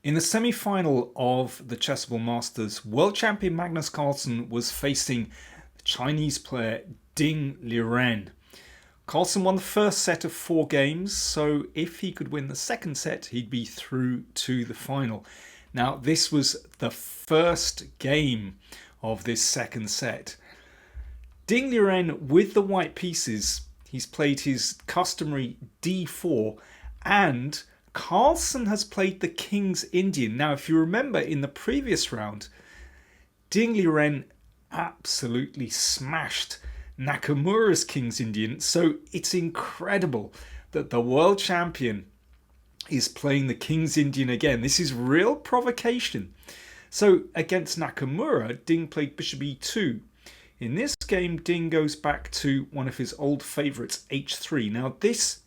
In the semi-final of the Chessable Masters, world champion Magnus Carlsen was facing the Chinese player Ding Liren. Carlsen won the first set of 4 games, so if he could win the second set, he'd be through to the final. Now, this was the first game of this second set. Ding Liren, with the white pieces, he's played his customary d4, and Carlsen has played the King's Indian. Now, if you remember in the previous round, Ding Liren absolutely smashed Nakamura's King's Indian. So it's incredible that the world champion is playing the King's Indian again. This is real provocation. So against Nakamura, Ding played bishop e2. In this game, Ding goes back to one of his old favourites, h3. Now this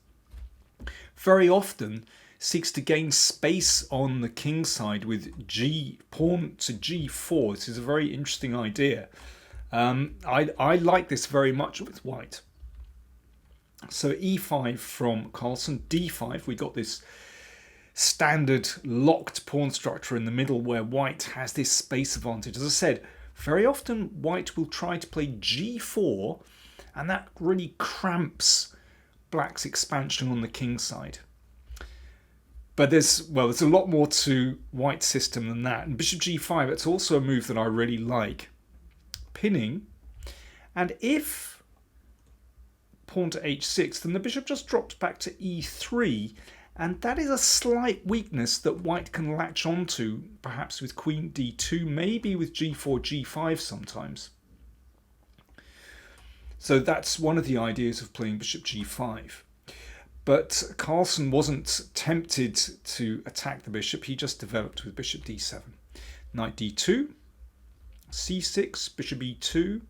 very often seeks to gain space on the king side with pawn to g4. This is a very interesting idea. I like this very much with white. So e5 from Carlsen, d5. We got this standard locked pawn structure in the middle where white has this space advantage. As I said, very often white will try to play g4, and that really cramps black's expansion on the king side. But there's a lot more to white's system than that. And bishop g5, it's also a move that I really like. Pinning. And if pawn to h6, then the bishop just drops back to e3. And that is a slight weakness that white can latch onto, perhaps with queen d2, maybe with g4, g5 sometimes. So that's one of the ideas of playing bishop g5. But Carlsen wasn't tempted to attack the bishop. He just developed with bishop d7. Knight d2, c6, bishop e2.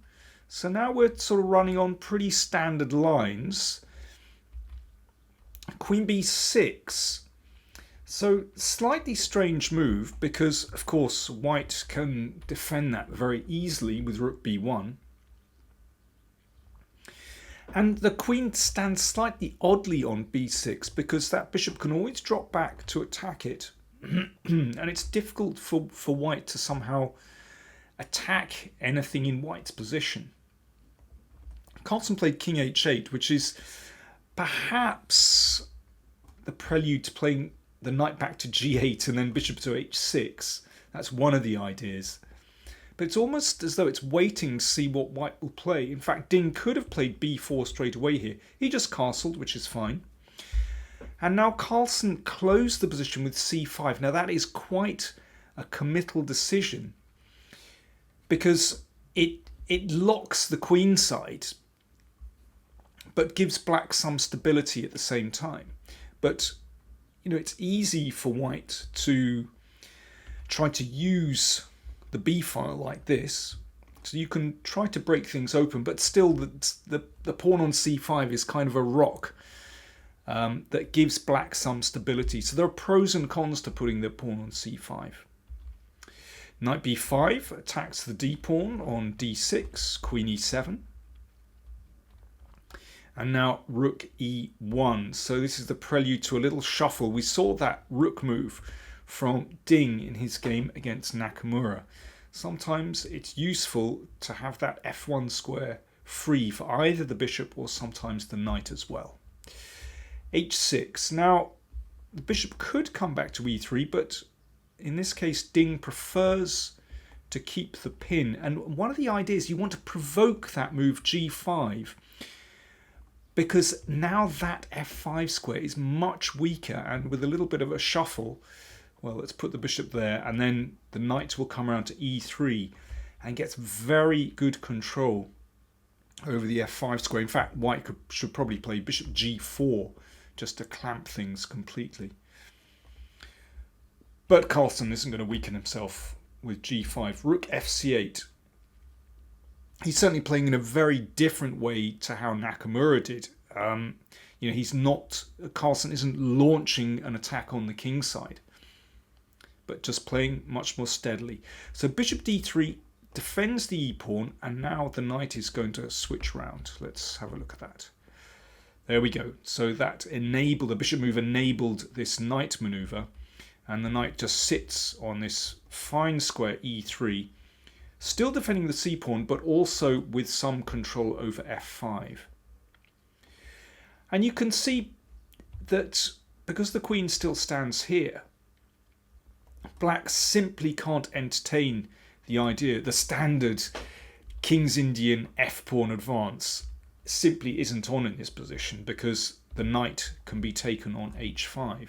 So now we're sort of running on pretty standard lines. Queen b6. So slightly strange move because, of course, white can defend that very easily with rook b1. And the queen stands slightly oddly on b6 because that bishop can always drop back to attack it. And it's difficult for white to somehow attack anything in white's position. Carlsen played king h8, which is perhaps the prelude to playing the knight back to g8 and then bishop to h6. That's one of the ideas. But it's almost as though it's waiting to see what white will play. In fact, Ding could have played b4 straight away here. He just castled, which is fine. And now Carlsen closed the position with c5. Now that is quite a committal decision because it locks the queen side but gives black some stability at the same time. But it's easy for white to try to use the b file like this, so you can try to break things open, but still the pawn on c5 is kind of a rock that gives black some stability. So there are pros and cons to putting the pawn on c5. Knight b5 attacks the d pawn on d6, queen e7. And now rook e1. So this is the prelude to a little shuffle. We saw that rook move from Ding in his game against Nakamura. Sometimes it's useful to have that f1 square free for either the bishop or sometimes the knight as well. h6. Now, the bishop could come back to e3, but in this case, Ding prefers to keep the pin. And one of the ideas, you want to provoke that move g5, because now that f5 square is much weaker, and with a little bit of a shuffle, well, let's put the bishop there, and then the knight will come around to e3 and gets very good control over the f5 square. In fact, white should probably play bishop g4 just to clamp things completely. But Carlsen isn't going to weaken himself with g5. Rook fc8. He's certainly playing in a very different way to how Nakamura did. Carlsen isn't launching an attack on the king side, but just playing much more steadily. So bishop d3 defends the e-pawn, and now the knight is going to switch round. Let's have a look at that. There we go. So that the bishop move enabled this knight maneuver, and the knight just sits on this fine square e3, still defending the c-pawn, but also with some control over f5. And you can see that because the queen still stands here, black simply can't entertain the idea. The standard King's Indian f-pawn advance simply isn't on in this position because the knight can be taken on h5.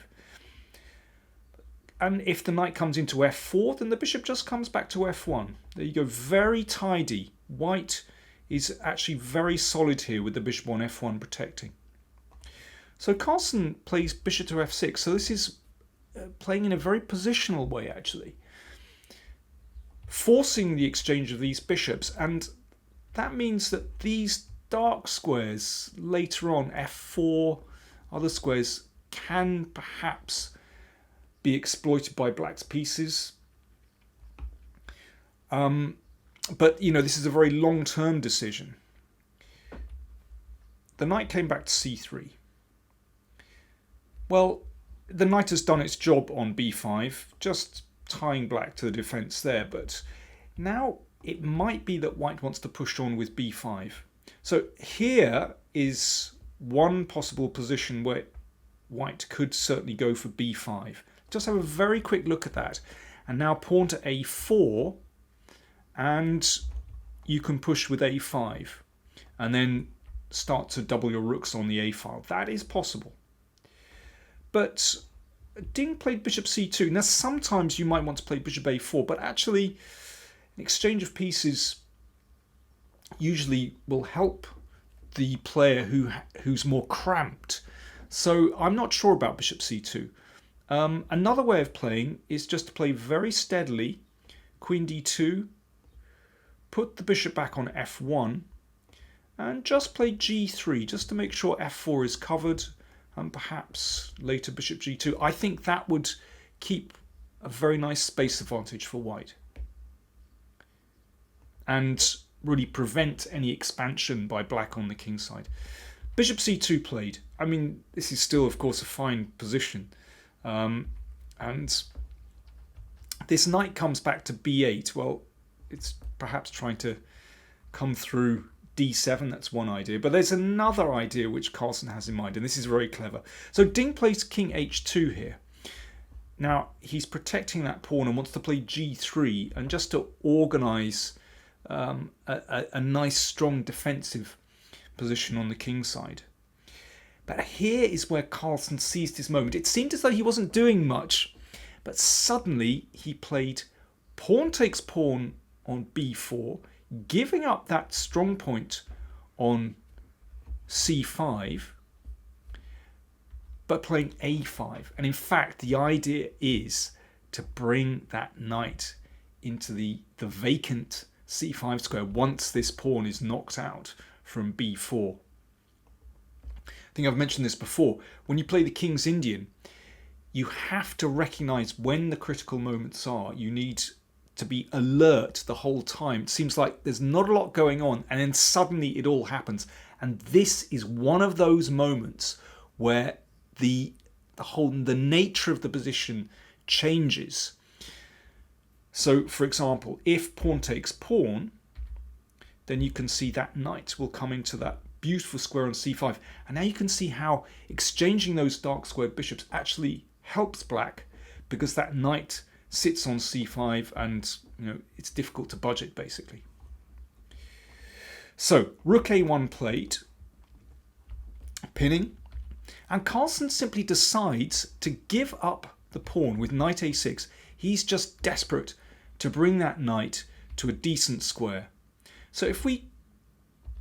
And if the knight comes into f4, then the bishop just comes back to f1. There you go, very tidy. White is actually very solid here with the bishop on f1 protecting. So Carlsen plays bishop to f6. So this is playing in a very positional way, actually, forcing the exchange of these bishops. And that means that these dark squares later on, f4, other squares, can perhaps be exploited by black's pieces. But, you know, this is a very long-term decision. The knight came back to c3. Well, the knight has done its job on b5, just tying black to the defense there. But now it might be that white wants to push on with b5. So here is one possible position where white could certainly go for b5. Just have a very quick look at that. And now pawn to a4, and you can push with a5 and then start to double your rooks on the a file. That is possible. But Ding played bishop c2. Now sometimes you might want to play bishop a4, but actually an exchange of pieces usually will help the player who's more cramped. So I'm not sure about bishop c2. Another way of playing is just to play very steadily, queen d2, put the bishop back on f1, and just play g3 just to make sure f4 is covered, and perhaps later bishop g2. I think that would keep a very nice space advantage for white and really prevent any expansion by black on the king side. Bishop c2 played. I mean, this is still, of course, a fine position. And this knight comes back to b8. Well, it's perhaps trying to come through d7. That's one idea. But there's another idea which Carlsen has in mind, and this is very clever. So Ding plays king h2 here. Now, he's protecting that pawn and wants to play g3, and just to organise a nice, strong defensive position on the king side. But here is where Carlsen seized his moment. It seemed as though he wasn't doing much, but suddenly he played pawn takes pawn on b4, giving up that strong point on c5, but playing a5. And in fact, the idea is to bring that knight into the vacant c5 square once this pawn is knocked out from b4. I think I've mentioned this before. When you play the King's Indian, you have to recognize when the critical moments are. You need to be alert the whole time. It seems like there's not a lot going on, and then suddenly it all happens. And this is one of those moments where the nature of the position changes. So, for example, if pawn takes pawn, then you can see that knight will come into that beautiful square on c5. And now you can see how exchanging those dark squared bishops actually helps black, because that knight sits on c5 and, you know, it's difficult to budge it basically. So rook a1 played, pinning, and Carlsen simply decides to give up the pawn with knight a6. He's just desperate to bring that knight to a decent square. So if we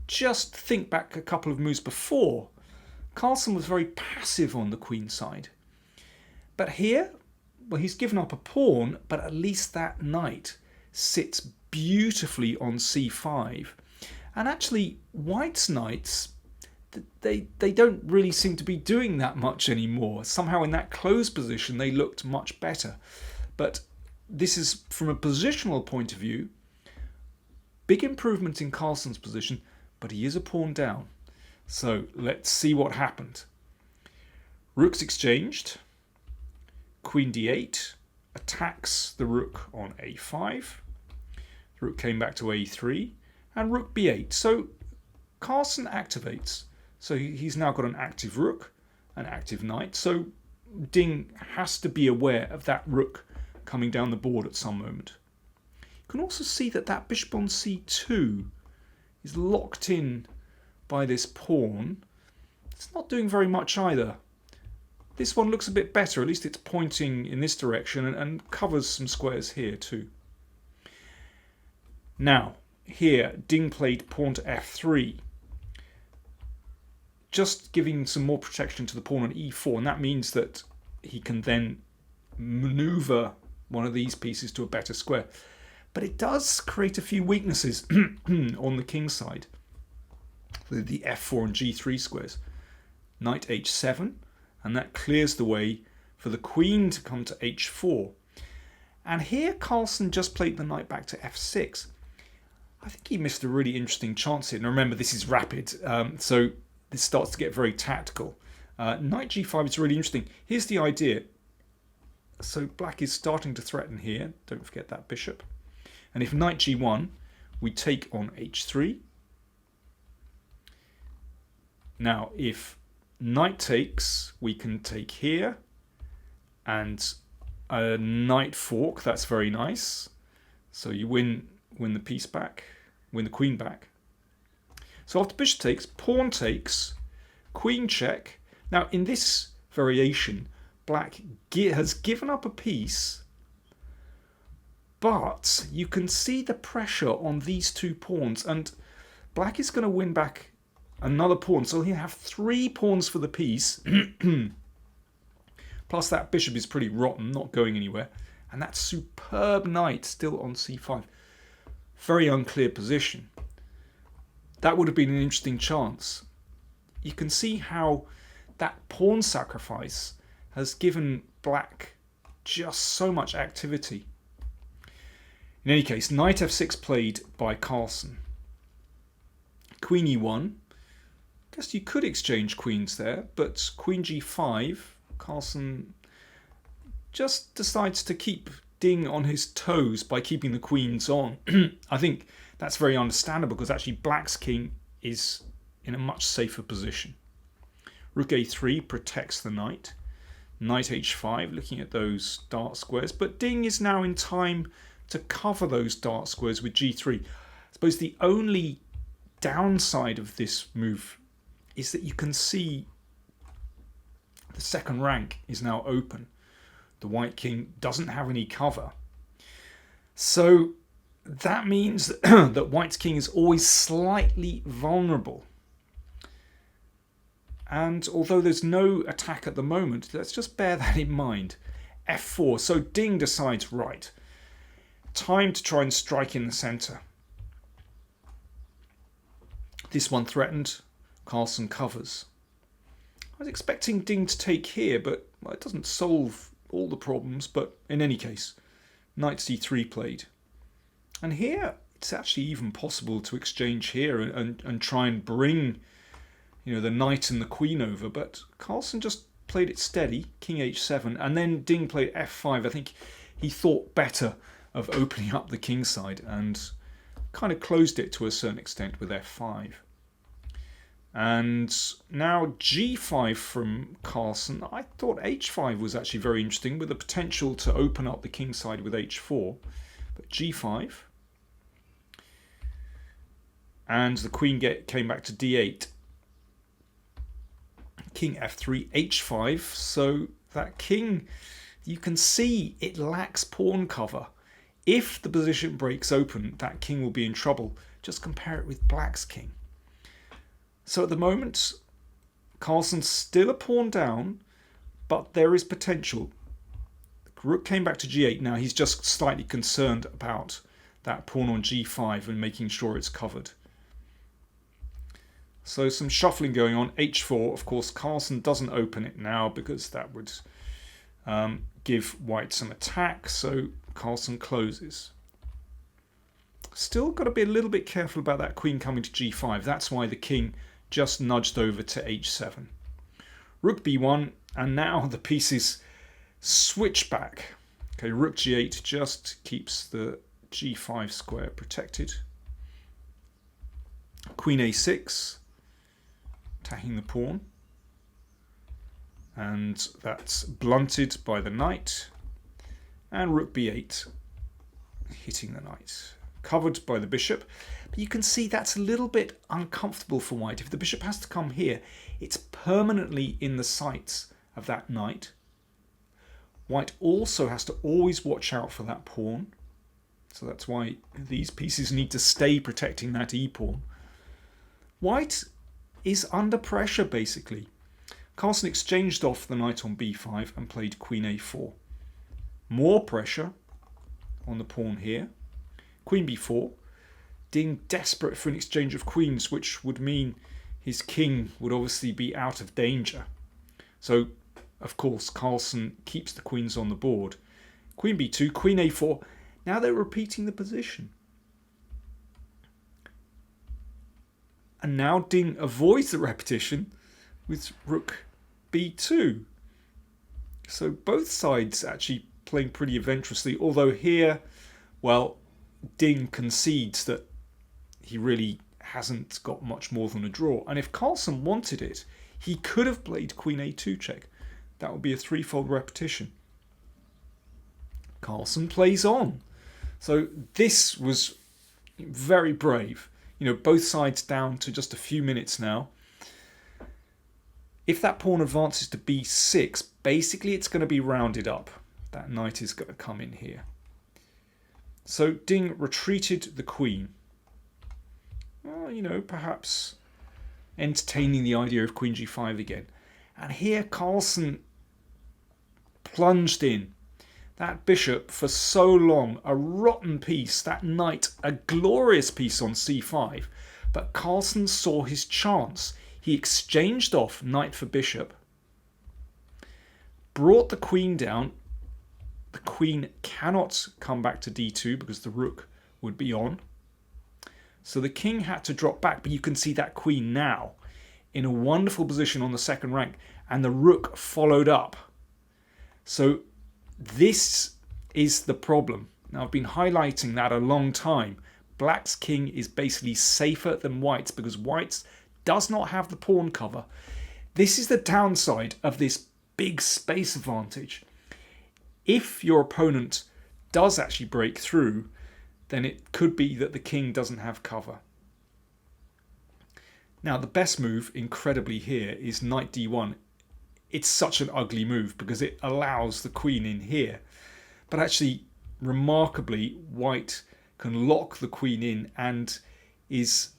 just think back a couple of moves before, Carlsen was very passive on the queen side. But here, well, he's given up a pawn, but at least that knight sits beautifully on c5. And actually, white's knights, they don't really seem to be doing that much anymore. Somehow in that closed position, they looked much better. But this is, from a positional point of view, big improvement in Carlsen's position, but he is a pawn down. So let's see what happened. Rooks exchanged. queen d8 attacks the rook on a5. The rook came back to a3 and rook b8. So Carlsen activates. So he's now got an active rook, an active knight. So Ding has to be aware of that rook coming down the board at some moment. You can also see that that bishop on c2 is locked in by this pawn. It's not doing very much either. This one looks a bit better, at least it's pointing in this direction and covers some squares here too. Now, here Ding played pawn to f3, just giving some more protection to the pawn on e4, and that means that he can then maneuver one of these pieces to a better square. But it does create a few weaknesses on the king side. The f4 and g3 squares. Knight h7, and that clears the way for the queen to come to h4. And here Carlsen just played the knight back to f6. I think he missed a really interesting chance here. Now remember, this is rapid, so this starts to get very tactical. Knight g5 is really interesting. Here's the idea. So black is starting to threaten here. Don't forget that bishop. And if knight g1, we take on h3. Now, if knight takes, we can take here. And a knight fork, that's very nice. So you win the piece back, win the queen back. So after bishop takes, pawn takes, queen check. Now, in this variation, black has given up a piece, but you can see the pressure on these two pawns, and black is going to win back another pawn. So he'll have 3 pawns for the piece, plus that bishop is pretty rotten, not going anywhere, and that superb knight still on c5. Very unclear position. That would have been an interesting chance. You can see how that pawn sacrifice has given black just so much activity. In any case, knight f6 played by Carlsen. Queen e1. I guess you could exchange queens there, but queen g5, Carlsen just decides to keep Ding on his toes by keeping the queens on. I think that's very understandable because actually black's king is in a much safer position. Rook a3 protects the knight. Knight h5, looking at those dark squares. But Ding is now in time to cover those dark squares with g3. I suppose the only downside of this move is that you can see the second rank is now open. The white king doesn't have any cover. So that means that white's king is always slightly vulnerable. And although there's no attack at the moment, let's just bear that in mind. f4. So Ding decides, right, time to try and strike in the center. This one threatened. Carlsen covers. I was expecting Ding to take here, but it doesn't solve all the problems. But in any case, knight c3 played. And here, it's actually even possible to exchange here and try and bring, the knight and the queen over. But Carlsen just played it steady, king h7, and then Ding played f5. I think he thought better of opening up the king side and kind of closed it to a certain extent with f5. And now g5 from Carlsen. I thought h5 was actually very interesting with the potential to open up the king side with h4. But g5. And the queen came back to d8. King f3, h5. So that king, you can see it lacks pawn cover. If the position breaks open, that king will be in trouble. Just compare it with black's king. So at the moment, Carlsen's still a pawn down, but there is potential. The rook came back to g8. Now he's just slightly concerned about that pawn on g5 and making sure it's covered. So some shuffling going on. h4, of course, Carlsen doesn't open it now because that would give white some attack. So Carlsen closes. Still got to be a little bit careful about that queen coming to g5. That's why the king just nudged over to h7. Rook b1, and now the piece is Switchback. Okay, rook g8 just keeps the g5 square protected. Queen a6, attacking the pawn. And that's blunted by the knight. And rook b8, hitting the knight. Covered by the bishop. But you can see that's a little bit uncomfortable for white. If the bishop has to come here, it's permanently in the sights of that knight. White also has to always watch out for that pawn. So that's why these pieces need to stay protecting that e-pawn. White is under pressure, basically. Carlsen exchanged off the knight on b5 and played queen a4. More pressure on the pawn here. Queen b4. Ding desperate for an exchange of queens, which would mean his king would obviously be out of danger. So, of course, Carlsen keeps the queens on the board. Queen b2, queen a4. Now they're repeating the position. And now Ding avoids the repetition with rook b2. So both sides actually playing pretty adventurously, although here, well, Ding concedes that he really hasn't got much more than a draw. And if Carlsen wanted it, he could have played queen a2 check. That would be a threefold repetition. Carlsen plays on. So this was very brave. You know, both sides down to just a few minutes now. If that pawn advances to b6, basically it's going to be rounded up. That knight is going to come in here. So Ding retreated the queen. Well, you know, perhaps entertaining the idea of queen g5 again. And here Carlsen plunged in. That bishop for so long, a rotten piece. That knight, a glorious piece on c5. But Carlsen saw his chance. He exchanged off knight for bishop. Brought the queen down. The queen cannot come back to d2 because the rook would be on. So the king had to drop back. But you can see that queen now in a wonderful position on the second rank. And the rook followed up. So this is the problem. Now, I've been highlighting that a long time. Black's king is basically safer than white's because white's does not have the pawn cover. This is the downside of this big space advantage. If your opponent does actually break through, then it could be that the king doesn't have cover. Now, the best move, incredibly here, is knight d1. It's such an ugly move because it allows the queen in here. But actually, remarkably, white can lock the queen in and is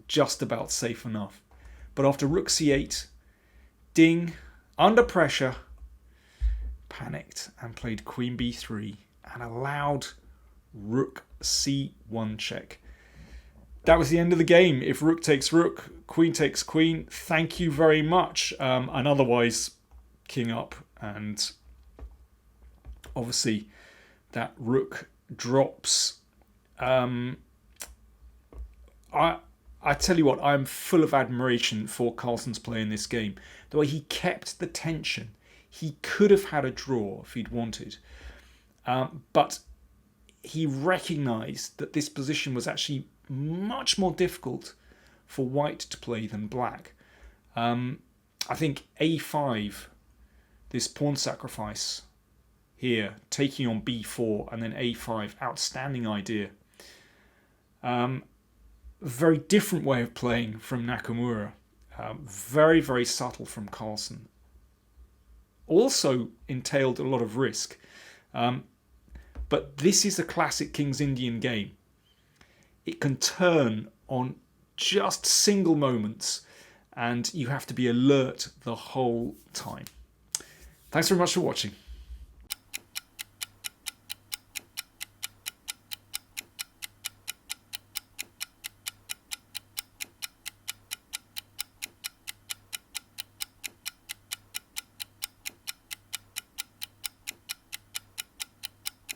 just about safe enough. But after rook c8, Ding, under pressure, panicked and played queen b3 and allowed rook c1 check. That was the end of the game. If rook takes rook, queen takes queen, thank you very much. And otherwise, king up. And obviously, that rook drops. I tell you what, I'm full of admiration for Carlsen's play in this game. The way he kept the tension. He could have had a draw if he'd wanted. But he recognised that this position was actually much more difficult for white to play than black. I think a5, this pawn sacrifice here, taking on b4 and then a5, outstanding idea. Very different way of playing from Nakamura. Very, very subtle from Carlsen. Also entailed a lot of risk. But this is a classic King's Indian game. It can turn on just single moments and you have to be alert the whole time. Thanks very much for watching.